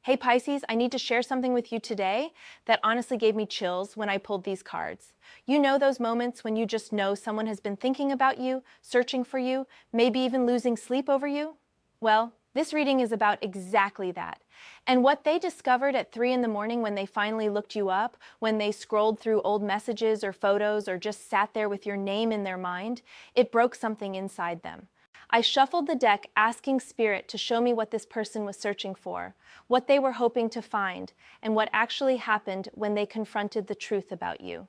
Hey Pisces, I need to share something with you today that honestly gave me chills when I pulled these cards. You know those moments when you just know someone has been thinking about you, searching for you, maybe even losing sleep over you? Well, this reading is about exactly that. And what they discovered at 3 in the morning when they finally looked you up, when they scrolled through old messages or photos or just sat there with your name in their mind, it broke something inside them. I shuffled the deck asking Spirit to show me what this person was searching for, what they were hoping to find, and what actually happened when they confronted the truth about you.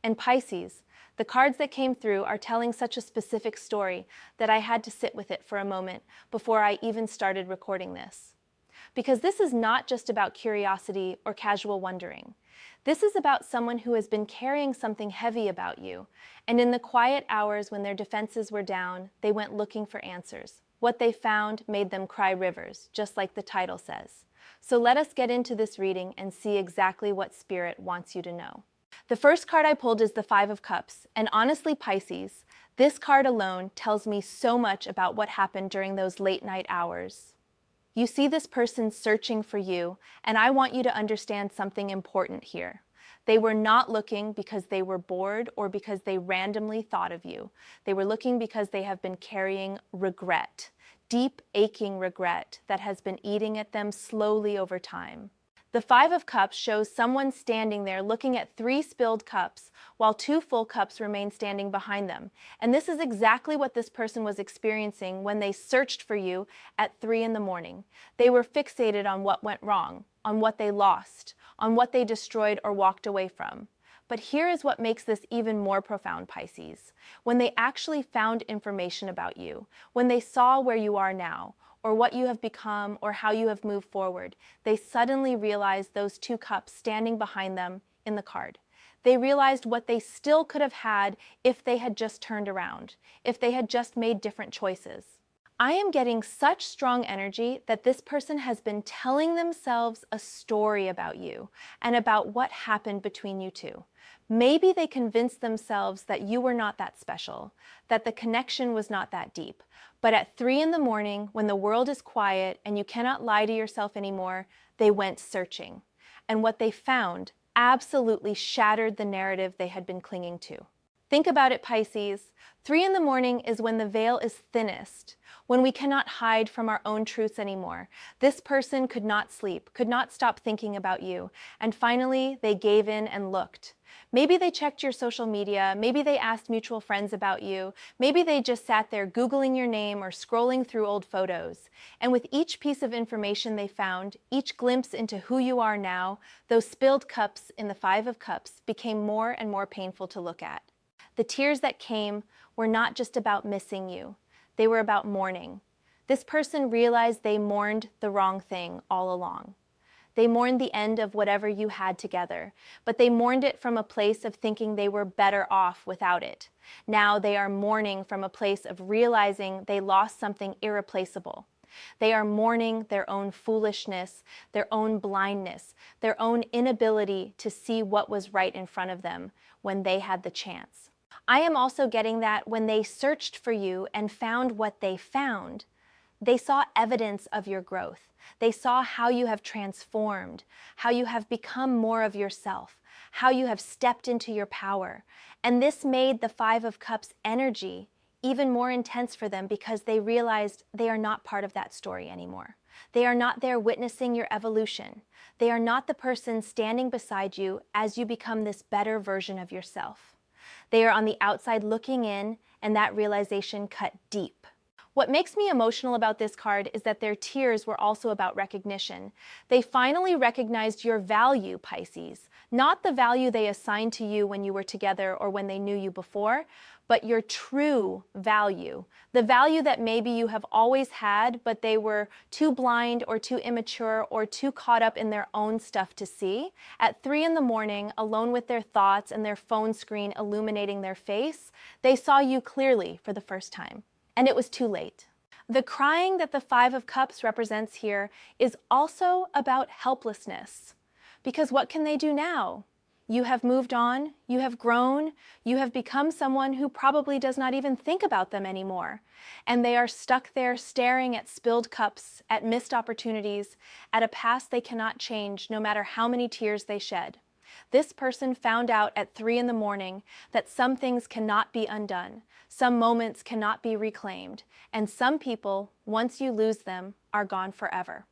And Pisces, the cards that came through are telling such a specific story that I had to sit with it for a moment before I even started recording this. Because this is not just about curiosity or casual wondering. This is about someone who has been carrying something heavy about you, and in the quiet hours when their defenses were down, they went looking for answers. What they found made them cry rivers, just like the title says. So let us get into this reading and see exactly what Spirit wants you to know. The first card I pulled is the Five of Cups, and honestly, Pisces, this card alone tells me so much about what happened during those late night hours. You see this person searching for you, and I want you to understand something important here. They were not looking because they were bored or because they randomly thought of you. They were looking because they have been carrying regret, deep, aching regret that has been eating at them slowly over time. The Five of Cups shows someone standing there looking at 3 spilled cups, while 2 full cups remain standing behind them. And this is exactly what this person was experiencing when they searched for you at 3 in the morning. They were fixated on what went wrong, on what they lost, on what they destroyed or walked away from. But here is what makes this even more profound, Pisces. When they actually found information about you, when they saw where you are now, or what you have become, or how you have moved forward, they suddenly realized those 2 cups standing behind them in the card. They realized what they still could have had if they had just turned around, if they had just made different choices. I am getting such strong energy that this person has been telling themselves a story about you and about what happened between you two. Maybe they convinced themselves that you were not that special, that the connection was not that deep. But at 3 in the morning, when the world is quiet and you cannot lie to yourself anymore, they went searching. And what they found absolutely shattered the narrative they had been clinging to. Think about it, Pisces. 3 in the morning is when the veil is thinnest, when we cannot hide from our own truths anymore. This person could not sleep, could not stop thinking about you, and finally they gave in and looked. Maybe they checked your social media, maybe they asked mutual friends about you, maybe they just sat there Googling your name or scrolling through old photos. And with each piece of information they found, each glimpse into who you are now, those spilled cups in the Five of Cups became more and more painful to look at. The tears that came were not just about missing you. They were about mourning. This person realized they mourned the wrong thing all along. They mourned the end of whatever you had together, but they mourned it from a place of thinking they were better off without it. Now they are mourning from a place of realizing they lost something irreplaceable. They are mourning their own foolishness, their own blindness, their own inability to see what was right in front of them when they had the chance. I am also getting that when they searched for you and found what they found, they saw evidence of your growth. They saw how you have transformed, how you have become more of yourself, how you have stepped into your power. And this made the Five of Cups energy even more intense for them because they realized they are not part of that story anymore. They are not there witnessing your evolution. They are not the person standing beside you as you become this better version of yourself. They are on the outside looking in, and that realization cut deep. What makes me emotional about this card is that their tears were also about recognition. They finally recognized your value, Pisces, not the value they assigned to you when you were together or when they knew you before, but your true value, the value that maybe you have always had, but they were too blind or too immature or too caught up in their own stuff to see. At 3 in the morning, alone with their thoughts and their phone screen illuminating their face, they saw you clearly for the first time. And it was too late. The crying that the Five of Cups represents here is also about helplessness. Because what can they do now? You have moved on, you have grown, you have become someone who probably does not even think about them anymore. And they are stuck there staring at spilled cups, at missed opportunities, at a past they cannot change no matter how many tears they shed. This person found out at 3 in the morning that some things cannot be undone, some moments cannot be reclaimed, and some people, once you lose them, are gone forever.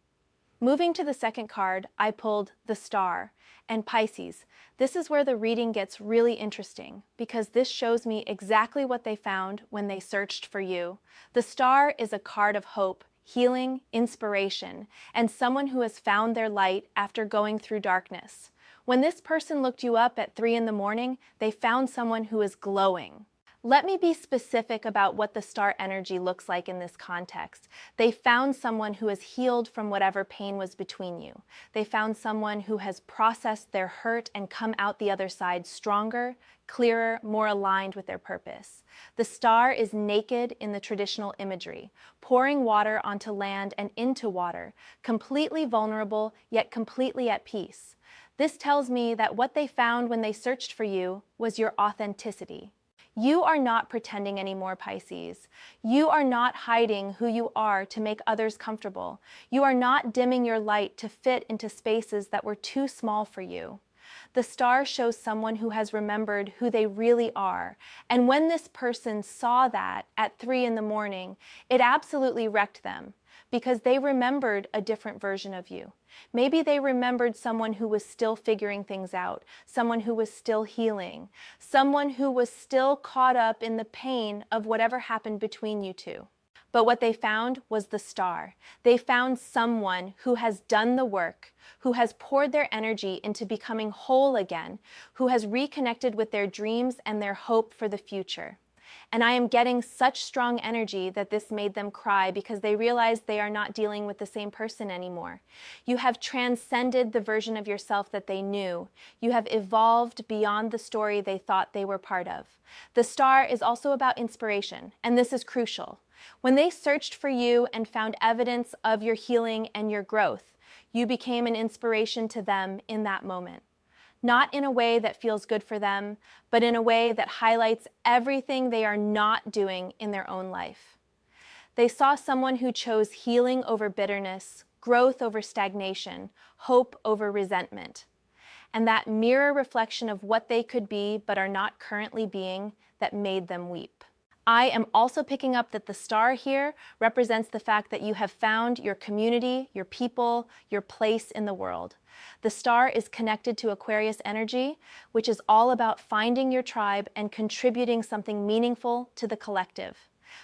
Moving to the second card, I pulled the Star and Pisces. This is where the reading gets really interesting because this shows me exactly what they found when they searched for you. The Star is a card of hope, healing, inspiration, and someone who has found their light after going through darkness. When this person looked you up at 3 in the morning, they found someone who is glowing. Let me be specific about what the star energy looks like in this context. They found someone who has healed from whatever pain was between you. They found someone who has processed their hurt and come out the other side stronger, clearer, more aligned with their purpose. The star is naked in the traditional imagery, pouring water onto land and into water, completely vulnerable yet completely at peace. This tells me that what they found when they searched for you was your authenticity. You are not pretending anymore, Pisces. You are not hiding who you are to make others comfortable. You are not dimming your light to fit into spaces that were too small for you. The star shows someone who has remembered who they really are. And when this person saw that at 3 in the morning, it absolutely wrecked them because they remembered a different version of you. Maybe they remembered someone who was still figuring things out, someone who was still healing, someone who was still caught up in the pain of whatever happened between you two. But what they found was the star. They found someone who has done the work, who has poured their energy into becoming whole again, who has reconnected with their dreams and their hope for the future. And I am getting such strong energy that this made them cry because they realized they are not dealing with the same person anymore. You have transcended the version of yourself that they knew. You have evolved beyond the story they thought they were part of. The star is also about inspiration, and this is crucial. When they searched for you and found evidence of your healing and your growth, you became an inspiration to them in that moment. Not in a way that feels good for them, but in a way that highlights everything they are not doing in their own life. They saw someone who chose healing over bitterness, growth over stagnation, hope over resentment. And that mirror reflection of what they could be but are not currently being that made them weep. I am also picking up that the star here represents the fact that you have found your community, your people, your place in the world. The star is connected to Aquarius energy, which is all about finding your tribe and contributing something meaningful to the collective.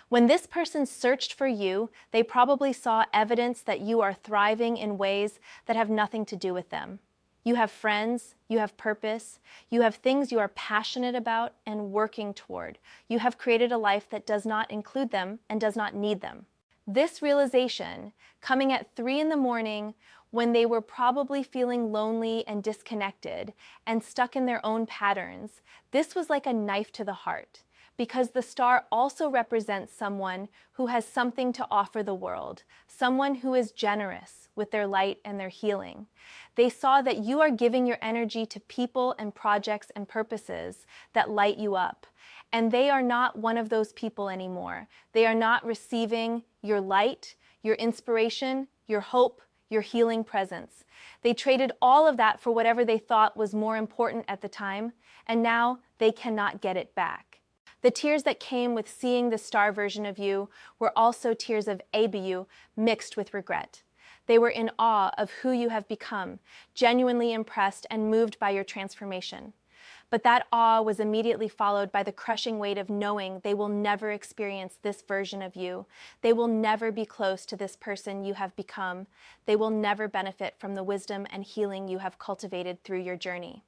When this person searched for you, they probably saw evidence that you are thriving in ways that have nothing to do with them. You have friends, you have purpose, you have things you are passionate about and working toward. You have created a life that does not include them and does not need them. This realization, coming at 3 in the morning when they were probably feeling lonely and disconnected and stuck in their own patterns, this was like a knife to the heart. Because the star also represents someone who has something to offer the world, someone who is generous with their light and their healing. They saw that you are giving your energy to people and projects and purposes that light you up. And they are not one of those people anymore. They are not receiving your light, your inspiration, your hope, your healing presence. They traded all of that for whatever they thought was more important at the time, and now they cannot get it back. The tears that came with seeing the star version of you were also tears of ABU mixed with regret. They were in awe of who you have become, genuinely impressed and moved by your transformation. But that awe was immediately followed by the crushing weight of knowing they will never experience this version of you. They will never be close to this person you have become. They will never benefit from the wisdom and healing you have cultivated through your journey.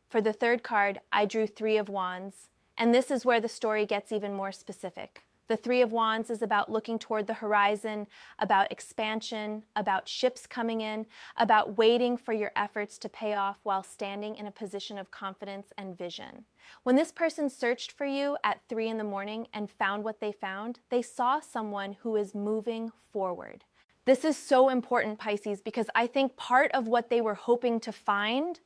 For the third card, I drew 3 of Wands. And this is where the story gets even more specific. The 3 of Wands is about looking toward the horizon, about expansion, about ships coming in, about waiting for your efforts to pay off while standing in a position of confidence and vision. When this person searched for you at 3 in the morning and found what they found, they saw someone who is moving forward. This is so important, Pisces, because I think part of what they were hoping to find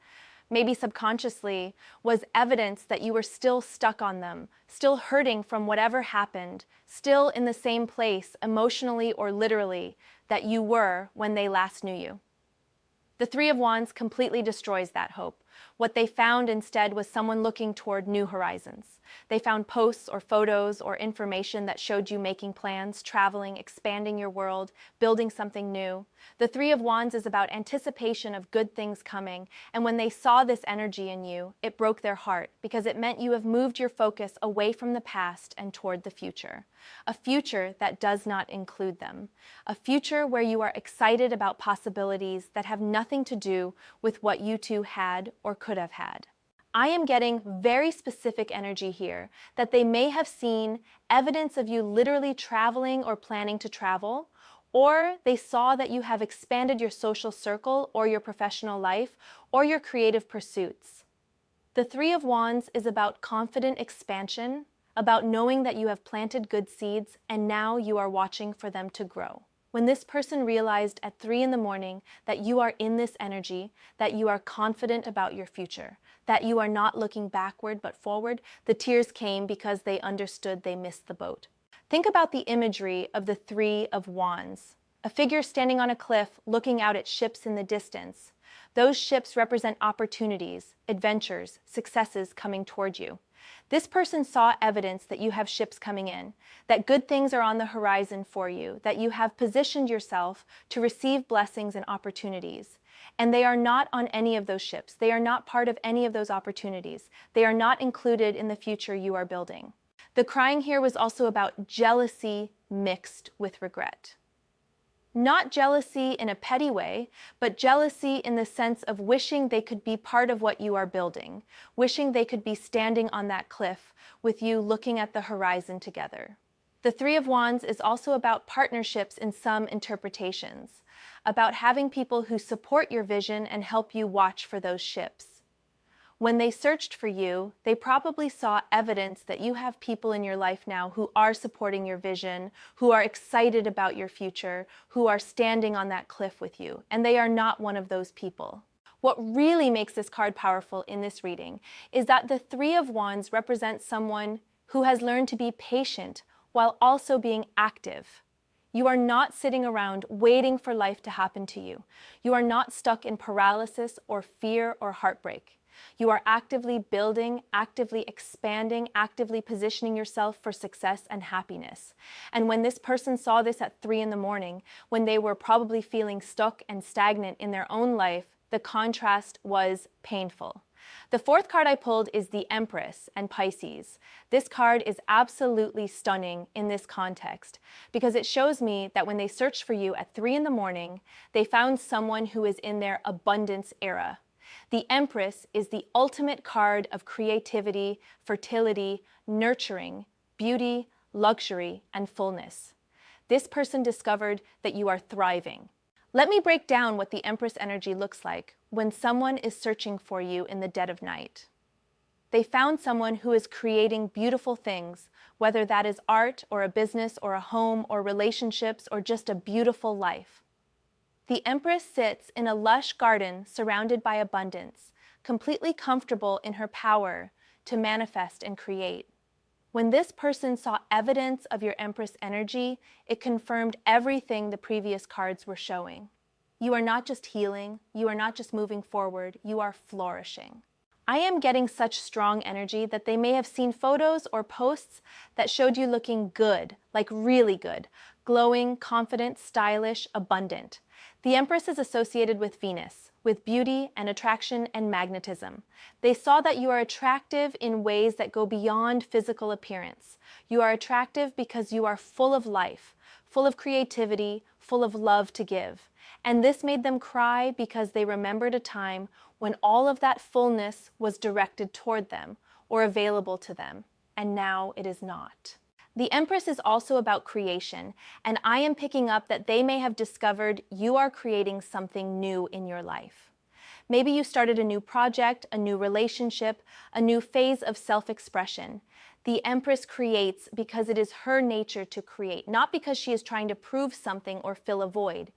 maybe subconsciously, was evidence that you were still stuck on them, still hurting from whatever happened, still in the same place, emotionally or literally, that you were when they last knew you. The Three of Wands completely destroys that hope. What they found instead was someone looking toward new horizons. They found posts or photos or information that showed you making plans, traveling, expanding your world, building something new. The Three of Wands is about anticipation of good things coming, and when they saw this energy in you, it broke their heart because it meant you have moved your focus away from the past and toward the future. A future that does not include them. A future where you are excited about possibilities that have nothing to do with what you two had or could have had. I am getting very specific energy here that they may have seen evidence of you literally traveling or planning to travel, or they saw that you have expanded your social circle or your professional life or your creative pursuits. The Three of Wands is about confident expansion, about knowing that you have planted good seeds and now you are watching for them to grow. When this person realized at 3 in the morning that you are in this energy, that you are confident about your future, that you are not looking backward but forward, the tears came because they understood they missed the boat. Think about the imagery of the Three of Wands, a figure standing on a cliff looking out at ships in the distance. Those ships represent opportunities, adventures, successes coming toward you. This person saw evidence that you have ships coming in, that good things are on the horizon for you, that you have positioned yourself to receive blessings and opportunities. And they are not on any of those ships. They are not part of any of those opportunities. They are not included in the future you are building. The crying here was also about jealousy mixed with regret. Not jealousy in a petty way, but jealousy in the sense of wishing they could be part of what you are building, wishing they could be standing on that cliff with you looking at the horizon together. The Three of Wands is also about partnerships in some interpretations, about having people who support your vision and help you watch for those ships. When they searched for you, they probably saw evidence that you have people in your life now who are supporting your vision, who are excited about your future, who are standing on that cliff with you, and they are not one of those people. What really makes this card powerful in this reading is that the Three of Wands represents someone who has learned to be patient while also being active. You are not sitting around waiting for life to happen to you. You are not stuck in paralysis or fear or heartbreak. You are actively building, actively expanding, actively positioning yourself for success and happiness. And when this person saw this at 3 in the morning, when they were probably feeling stuck and stagnant in their own life, the contrast was painful. The fourth card I pulled is the Empress and Pisces. This card is absolutely stunning in this context because it shows me that when they searched for you at 3 in the morning, they found someone who is in their abundance era. The Empress is the ultimate card of creativity, fertility, nurturing, beauty, luxury, and fullness. This person discovered that you are thriving. Let me break down what the Empress energy looks like when someone is searching for you in the dead of night. They found someone who is creating beautiful things, whether that is art or a business or a home or relationships or just a beautiful life. The Empress sits in a lush garden surrounded by abundance, completely comfortable in her power to manifest and create. When this person saw evidence of your Empress energy, it confirmed everything the previous cards were showing. You are not just healing, you are not just moving forward, you are flourishing. I am getting such strong energy that they may have seen photos or posts that showed you looking good, like really good, glowing, confident, stylish, abundant. The Empress is associated with Venus, with beauty and attraction and magnetism. They saw that you are attractive in ways that go beyond physical appearance. You are attractive because you are full of life, full of creativity, full of love to give. And this made them cry because they remembered a time when all of that fullness was directed toward them or available to them, and now it is not. The Empress is also about creation, and I am picking up that they may have discovered you are creating something new in your life. Maybe you started a new project, a new relationship, a new phase of self-expression. The Empress creates because it is her nature to create, not because she is trying to prove something or fill a void.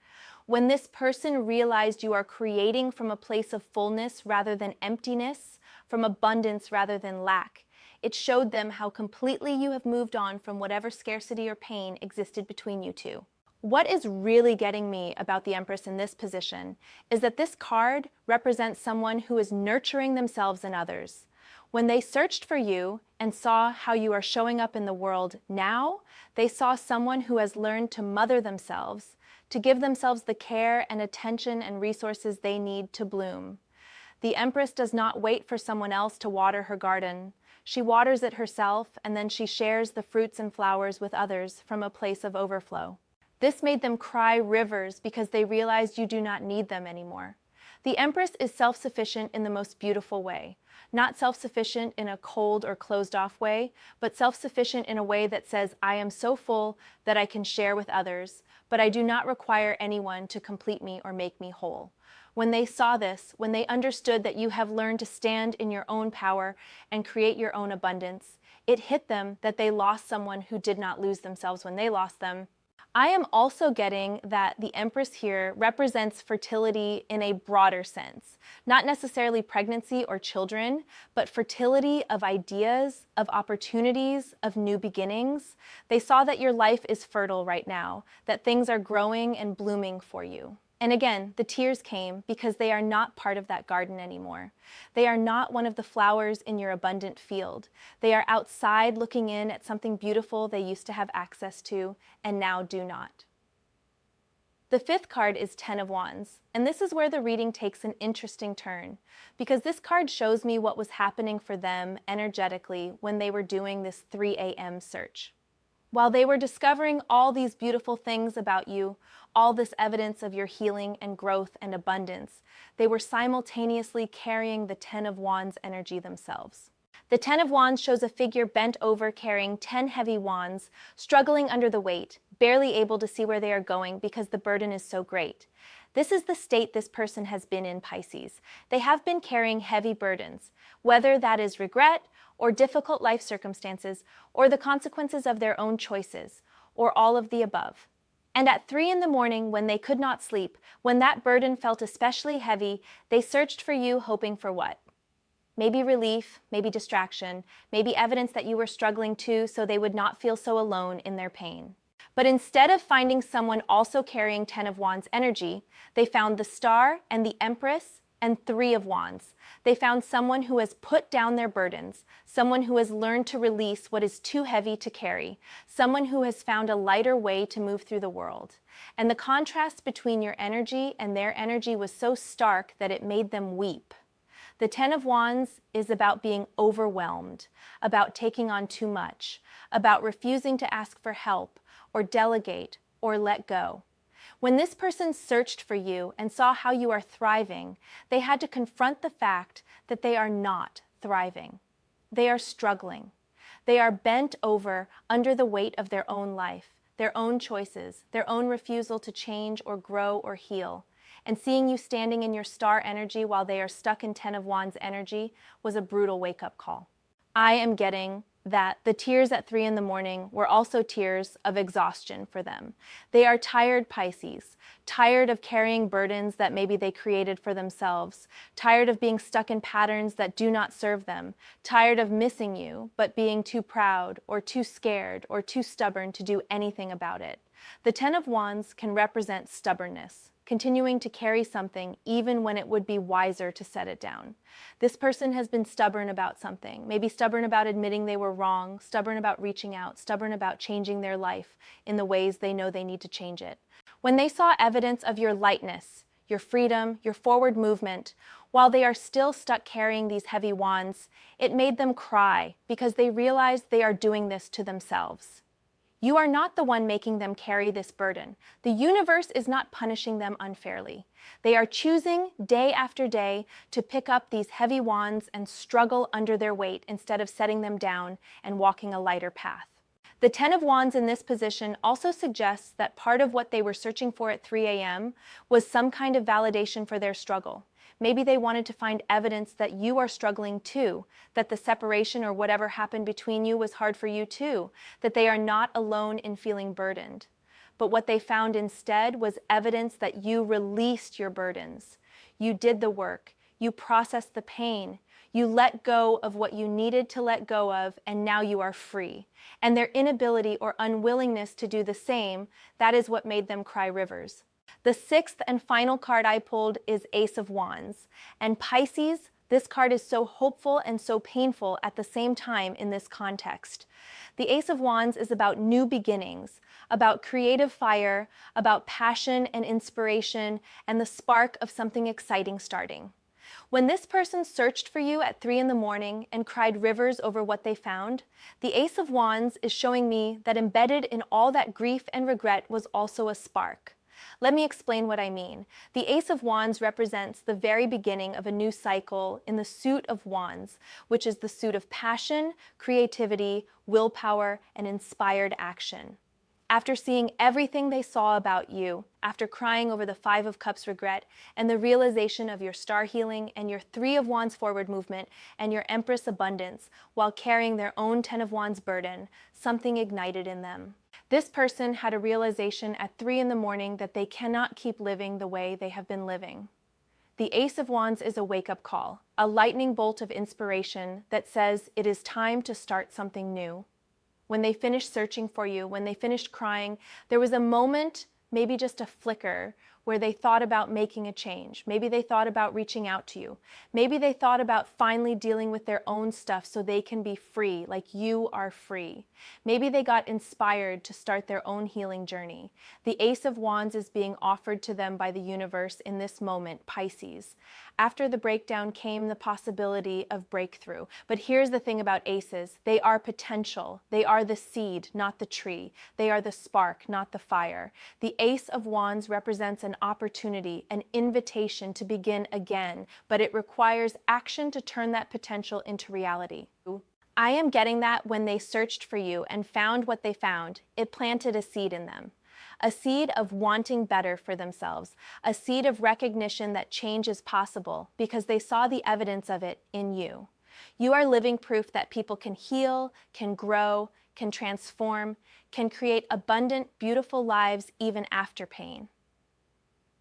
When this person realized you are creating from a place of fullness rather than emptiness, from abundance rather than lack, it showed them how completely you have moved on from whatever scarcity or pain existed between you two. What is really getting me about the Empress in this position is that this card represents someone who is nurturing themselves and others. When they searched for you and saw how you are showing up in the world now, they saw someone who has learned to mother themselves, to give themselves the care and attention and resources they need to bloom. The Empress does not wait for someone else to water her garden. She waters it herself, and then she shares the fruits and flowers with others from a place of overflow. This made them cry rivers because they realized you do not need them anymore. The Empress is self-sufficient in the most beautiful way. Not self-sufficient in a cold or closed-off way, but self-sufficient in a way that says, I am so full that I can share with others, but I do not require anyone to complete me or make me whole. When they saw this, when they understood that you have learned to stand in your own power and create your own abundance, it hit them that they lost someone who did not lose themselves when they lost them. I am also getting that the Empress here represents fertility in a broader sense. Not necessarily pregnancy or children, but fertility of ideas, of opportunities, of new beginnings. They saw that your life is fertile right now, that things are growing and blooming for you. And again, the tears came because they are not part of that garden anymore. They are not one of the flowers in your abundant field. They are outside looking in at something beautiful they used to have access to and now do not. The fifth card is Ten of Wands, and this is where the reading takes an interesting turn, because this card shows me what was happening for them energetically when they were doing this 3 a.m. search. While they were discovering all these beautiful things about you, all this evidence of your healing and growth and abundance, they were simultaneously carrying the Ten of Wands energy themselves. The Ten of Wands shows a figure bent over carrying 10 heavy wands, struggling under the weight, barely able to see where they are going because the burden is so great. This is the state this person has been in, Pisces. They have been carrying heavy burdens, whether that is regret or difficult life circumstances or the consequences of their own choices, or all of the above. And at 3 in the morning, when they could not sleep, when that burden felt especially heavy, they searched for you, hoping for what? Maybe relief, maybe distraction, maybe evidence that you were struggling too, so they would not feel so alone in their pain. But instead of finding someone also carrying 10 of Wands energy, they found the Star and the Empress and 3 of Wands. They found someone who has put down their burdens, someone who has learned to release what is too heavy to carry, someone who has found a lighter way to move through the world. And the contrast between your energy and their energy was so stark that it made them weep. The Ten of Wands is about being overwhelmed, about taking on too much, about refusing to ask for help or delegate or let go. When this person searched for you and saw how you are thriving, they had to confront the fact that they are not thriving. They are struggling. They are bent over under the weight of their own life, their own choices, their own refusal to change or grow or heal. And seeing you standing in your Star energy while they are stuck in 10 of Wands energy was a brutal wake-up call. I am getting that the tears at 3 in the morning were also tears of exhaustion for them. They are tired, Pisces, tired of carrying burdens that maybe they created for themselves, tired of being stuck in patterns that do not serve them, tired of missing you, but being too proud or too scared or too stubborn to do anything about it. The Ten of Wands can represent stubbornness, continuing to carry something even when it would be wiser to set it down. This person has been stubborn about something, maybe stubborn about admitting they were wrong, stubborn about reaching out, stubborn about changing their life in the ways they know they need to change it. When they saw evidence of your lightness, your freedom, your forward movement, while they are still stuck carrying these heavy wands, it made them cry because they realized they are doing this to themselves. You are not the one making them carry this burden. The universe is not punishing them unfairly. They are choosing day after day to pick up these heavy wands and struggle under their weight instead of setting them down and walking a lighter path. The Ten of Wands in this position also suggests that part of what they were searching for at 3 a.m. was some kind of validation for their struggle. Maybe they wanted to find evidence that you are struggling too, that the separation or whatever happened between you was hard for you too, that they are not alone in feeling burdened. But what they found instead was evidence that you released your burdens. You did the work. You processed the pain. You let go of what you needed to let go of, and now you are free. And their inability or unwillingness to do the same, that is what made them cry rivers. The sixth and final card I pulled is Ace of Wands. And Pisces, this card is so hopeful and so painful at the same time in this context. The Ace of Wands is about new beginnings, about creative fire, about passion and inspiration, and the spark of something exciting starting. When this person searched for you at 3 in the morning and cried rivers over what they found, the Ace of Wands is showing me that embedded in all that grief and regret was also a spark. Let me explain what I mean. The Ace of Wands represents the very beginning of a new cycle in the suit of Wands, which is the suit of passion, creativity, willpower, and inspired action. After seeing everything they saw about you, after crying over the 5 of Cups regret, and the realization of your star healing and your 3 of Wands forward movement and your Empress abundance, while carrying their own 10 of Wands burden, something ignited in them. This person had a realization at 3 in the morning that they cannot keep living the way they have been living. The Ace of Wands is a wake-up call, a lightning bolt of inspiration that says it is time to start something new. When they finished searching for you, when they finished crying, there was a moment, maybe just a flicker, where they thought about making a change. Maybe they thought about reaching out to you. Maybe they thought about finally dealing with their own stuff so they can be free, like you are free. Maybe they got inspired to start their own healing journey. The Ace of Wands is being offered to them by the universe in this moment, Pisces. After the breakdown came the possibility of breakthrough. But here's the thing about aces. They are potential. They are the seed, not the tree. They are the spark, not the fire. The Ace of Wands represents an opportunity, an invitation to begin again, but it requires action to turn that potential into reality. I am getting that when they searched for you and found what they found, it planted a seed in them. A seed of wanting better for themselves, a seed of recognition that change is possible because they saw the evidence of it in you. You are living proof that people can heal, can grow, can transform, can create abundant, beautiful lives even after pain.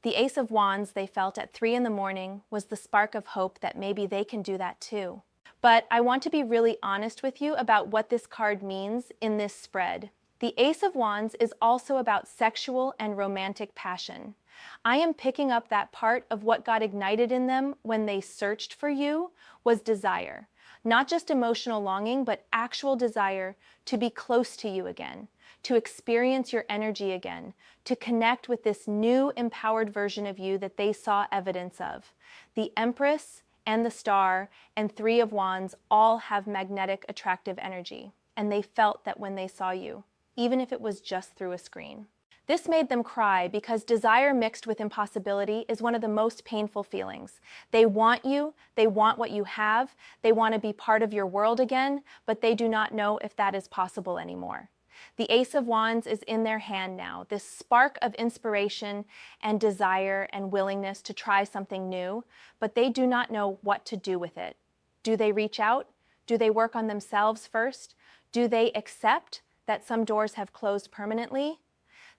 The Ace of Wands they felt at 3 in the morning was the spark of hope that maybe they can do that too. But I want to be really honest with you about what this card means in this spread. The Ace of Wands is also about sexual and romantic passion. I am picking up that part of what got ignited in them when they searched for you was desire. Not just emotional longing, but actual desire to be close to you again, to experience your energy again, to connect with this new empowered version of you that they saw evidence of. The Empress and the Star and 3 of Wands all have magnetic attractive energy, and they felt that when they saw you, even if it was just through a screen. This made them cry because desire mixed with impossibility is one of the most painful feelings. They want you, they want what you have, they want to be part of your world again, but they do not know if that is possible anymore. The Ace of Wands is in their hand now, this spark of inspiration and desire and willingness to try something new, but they do not know what to do with it. Do they reach out? Do they work on themselves first? Do they accept that some doors have closed permanently?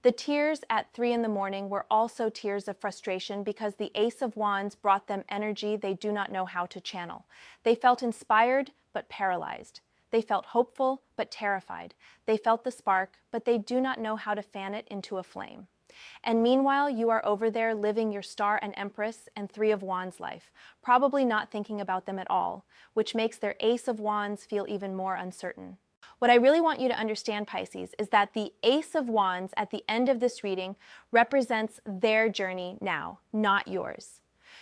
The tears at 3 in the morning were also tears of frustration because the Ace of Wands brought them energy they do not know how to channel. They felt inspired but paralyzed. They felt hopeful but terrified. They felt the spark, but they do not know how to fan it into a flame. And meanwhile, you are over there living your Star and Empress and 3 of Wands life, probably not thinking about them at all, which makes their Ace of Wands feel even more uncertain. What I really want you to understand, Pisces, is that the Ace of Wands at the end of this reading represents their journey now, not yours.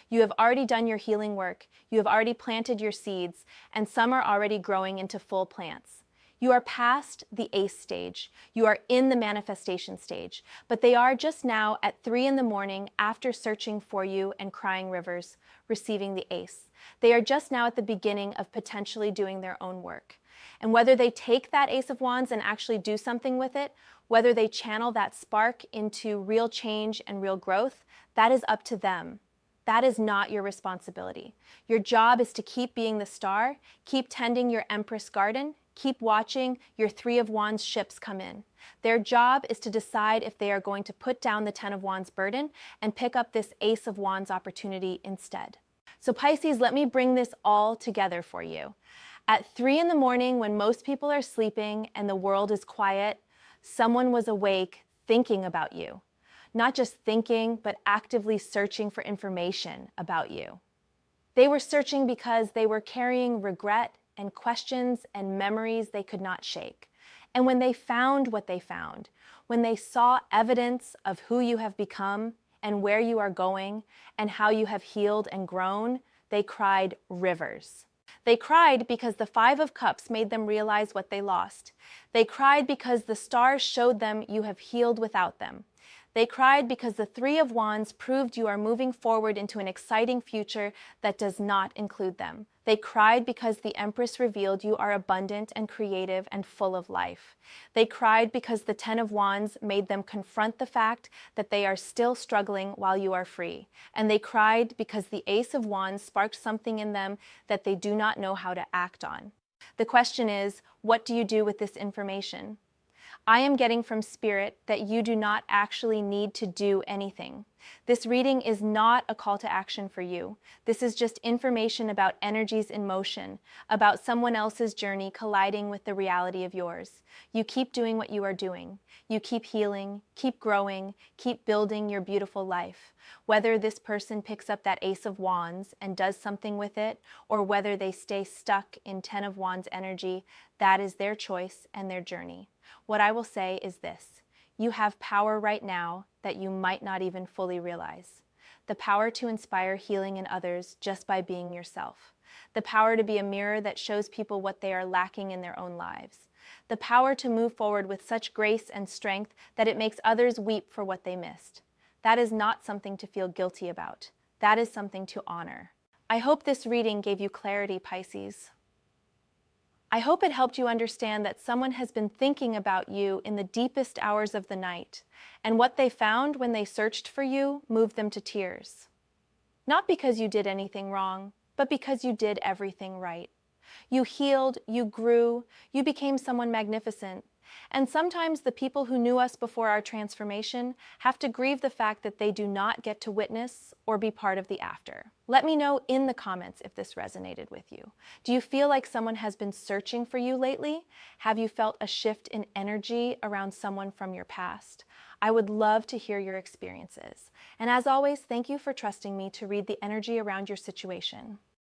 You have already done your healing work, you have already planted your seeds, and some are already growing into full plants. You are past the Ace stage. You are in the manifestation stage, but they are just now at 3 in the morning after searching for you and crying rivers, receiving the Ace. They are just now at the beginning of potentially doing their own work. And whether they take that Ace of Wands and actually do something with it, whether they channel that spark into real change and real growth, that is up to them. That is not your responsibility. Your job is to keep being the star, keep tending your Empress garden, Keep watching your Three of Wands ships come in. Their job is to decide if they are going to put down the Ten of Wands burden and pick up this Ace of Wands opportunity instead. So Pisces, let me bring this all together for you. At 3 in the morning, when most people are sleeping and the world is quiet, someone was awake thinking about you. Not just thinking, but actively searching for information about you. They were searching because they were carrying regret and questions and memories they could not shake. And when they found what they found, when they saw evidence of who you have become and where you are going and how you have healed and grown, they cried rivers. They cried because the Five of Cups made them realize what they lost. They cried because the stars showed them you have healed without them. They cried because the Three of Wands proved you are moving forward into an exciting future that does not include them. They cried because the Empress revealed you are abundant and creative and full of life. They cried because the Ten of Wands made them confront the fact that they are still struggling while you are free. And they cried because the Ace of Wands sparked something in them that they do not know how to act on. The question is, what do you do with this information? I am getting from Spirit that you do not actually need to do anything. This reading is not a call to action for you. This is just information about energies in motion, about someone else's journey colliding with the reality of yours. You keep doing what you are doing. You keep healing, keep growing, keep building your beautiful life. Whether this person picks up that Ace of Wands and does something with it, or whether they stay stuck in Ten of Wands energy, that is their choice and their journey. What I will say is this: you have power right now that you might not even fully realize. The power to inspire healing in others just by being yourself. The power to be a mirror that shows people what they are lacking in their own lives. The power to move forward with such grace and strength that it makes others weep for what they missed. That is not something to feel guilty about. That is something to honor. I hope this reading gave you clarity, Pisces. I hope it helped you understand that someone has been thinking about you in the deepest hours of the night, and what they found when they searched for you moved them to tears. Not because you did anything wrong, but because you did everything right. You healed, you grew, you became someone magnificent. And sometimes the people who knew us before our transformation have to grieve the fact that they do not get to witness or be part of the after. Let me know in the comments if this resonated with you. Do you feel like someone has been searching for you lately? Have you felt a shift in energy around someone from your past? I would love to hear your experiences. And as always, thank you for trusting me to read the energy around your situation.